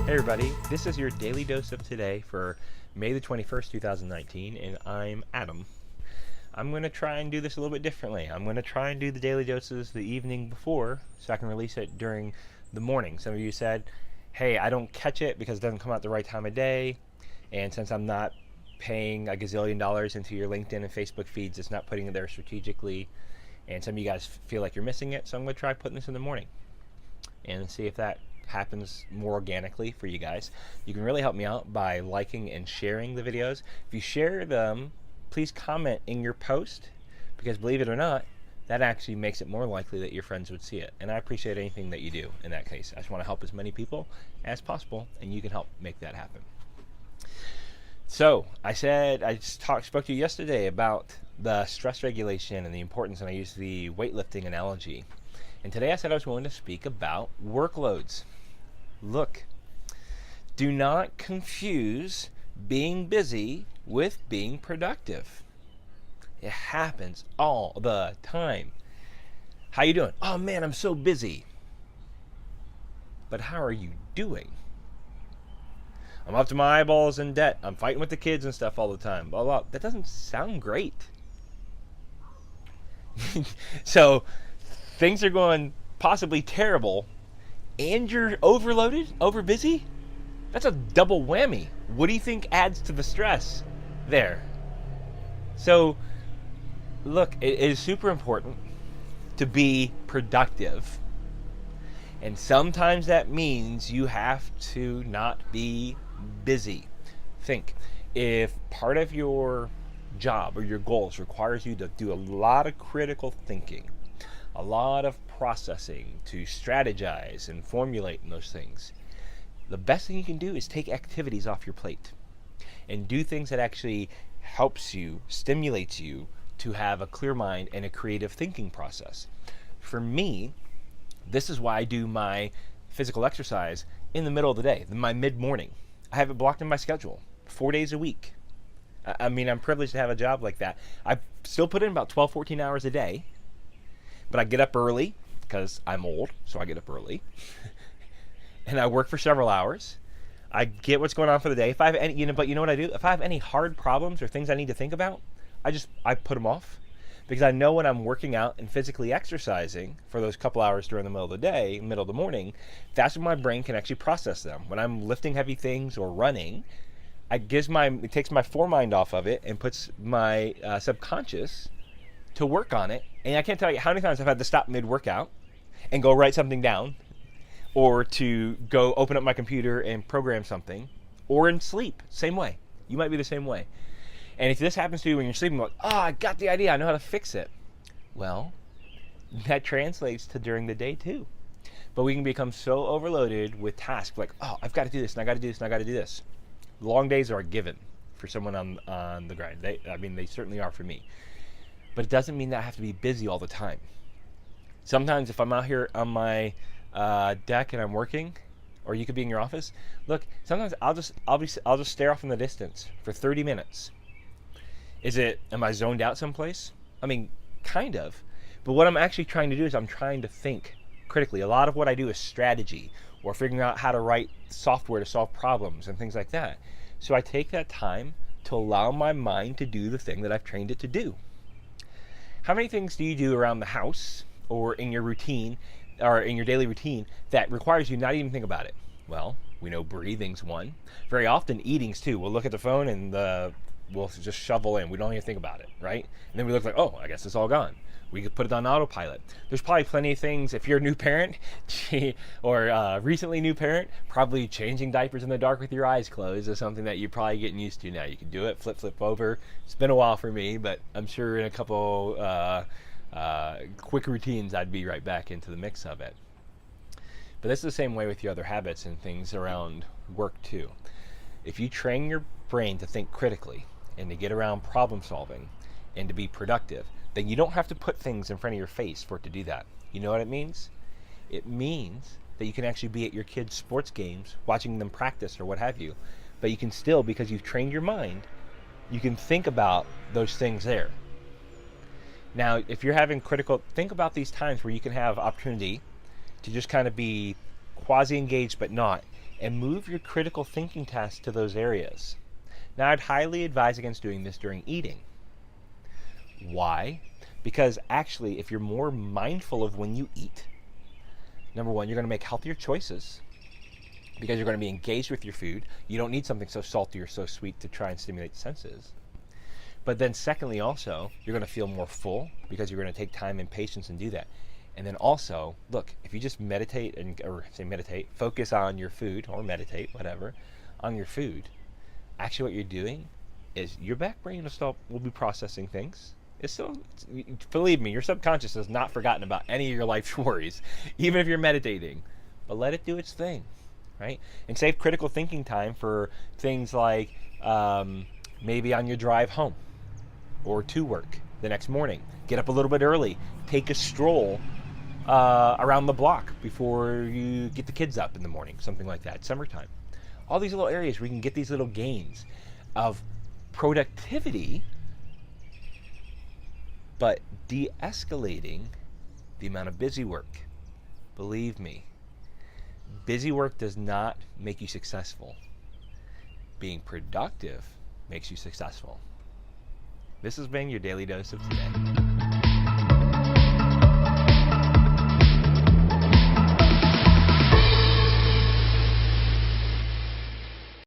Hey everybody, this is your daily dose of today for May the 21st, 2019, and I'm Adam. I'm going to try and do this a little bit differently. I'm going to try and do the daily doses the evening before so I can release it during the morning. Some of you said, hey, I don't catch it because it doesn't come out the right time of day, and since I'm not paying a gazillion dollars into your LinkedIn and Facebook feeds, it's not putting it there strategically, and some of you guys feel like you're missing it, so I'm going to try putting this in the morning and see if that happens more organically for you guys. You can really help me out by liking and sharing the videos. If you share them, please comment in your post, because believe it or not, that actually makes it more likely that your friends would see it. And I appreciate anything that you do in that case. I just want to help as many people as possible, and you can help make that happen. So I spoke to you yesterday about the stress regulation and the importance, and I used the weightlifting analogy. And today I said I was going to speak about workloads. Look, do not confuse being busy with being productive. It happens all the time. How you doing? Oh man, I'm so busy. But how are you doing? I'm up to my eyeballs in debt. I'm fighting with the kids and stuff all the time. Blah, blah. That doesn't sound great. So things are going possibly terrible, and you're overloaded, over busy? That's a double whammy. What do you think adds to the stress there? So, look, it is super important to be productive. And sometimes that means you have to not be busy. Think, if part of your job or your goals requires you to do a lot of critical thinking, a lot of processing to strategize and formulate in those things, the best thing you can do is take activities off your plate and do things that actually helps you, stimulates you to have a clear mind and a creative thinking process. For me, this is why I do my physical exercise in the middle of the day, my mid-morning. I have it blocked in my schedule 4 days a week. I mean, I'm privileged to have a job like that. I still put in about 12, 14 hours a day, but I get up early because I'm old, so I get up early. And I work for several hours. I get what's going on for the day. If I have any, but you know what I do? If I have any hard problems or things I need to think about, I put them off, because I know when I'm working out and physically exercising for those couple hours during the middle of the day, middle of the morning, that's when my brain can actually process them. When I'm lifting heavy things or running, it takes my foremind off of it and puts my subconscious to work on it. And I can't tell you how many times I've had to stop mid-workout and go write something down, or to go open up my computer and program something, or in sleep, same way. You might be the same way. And if this happens to you when you're sleeping, like, oh, I got the idea, I know how to fix it. Well, that translates to during the day too. But we can become so overloaded with tasks, like, oh, I've got to do this, and I got to do this, and I got to do this. Long days are a given for someone on the grind. They certainly are for me. But it doesn't mean that I have to be busy all the time. Sometimes if I'm out here on my deck and I'm working, or you could be in your office, look, sometimes I'll just stare off in the distance for 30 minutes. Am I zoned out someplace? I mean, kind of. But what I'm actually trying to do is I'm trying to think critically. A lot of what I do is strategy, or figuring out how to write software to solve problems and things like that. So I take that time to allow my mind to do the thing that I've trained it to do. How many things do you do around the house or in your routine, or in your daily routine, that requires you not even think about it? Well, we know breathing's one. Very often eating's too. We'll look at the phone and we'll just shovel in. We don't even think about it, right? And then we look like, oh, I guess it's all gone. We could put it on autopilot. There's probably plenty of things, if you're a new parent or recently new parent, probably changing diapers in the dark with your eyes closed is something that you're probably getting used to now. You can do it, flip over. It's been a while for me, but I'm sure in a couple quick routines, I'd be right back into the mix of it. But this is the same way with your other habits and things around work too. If you train your brain to think critically and to get around problem solving and to be productive, then you don't have to put things in front of your face for it to do that. You know what it means? It means that you can actually be at your kids' sports games, watching them practice or what have you. But you can still, because you've trained your mind, you can think about those things there. Now, if you're having think about these times where you can have opportunity to just kind of be quasi-engaged but not, and move your critical thinking tasks to those areas. Now, I'd highly advise against doing this during eating. Why? Because actually, if you're more mindful of when you eat, number one, you're going to make healthier choices because you're going to be engaged with your food. You don't need something so salty or so sweet to try and stimulate the senses. But then secondly, also, you're going to feel more full because you're going to take time and patience and do that. And then also, look, if you just focus on your food, or meditate, whatever, on your food, actually what you're doing is your back brain will be processing things. Believe me, your subconscious has not forgotten about any of your life's worries, even if you're meditating. But let it do its thing, right? And save critical thinking time for things like maybe on your drive home or to work the next morning. Get up a little bit early, take a stroll around the block before you get the kids up in the morning, something like that, summertime. All these little areas where you can get these little gains of productivity, but de-escalating the amount of busy work. Believe me, busy work does not make you successful. Being productive makes you successful. This has been your Daily Dose of Today.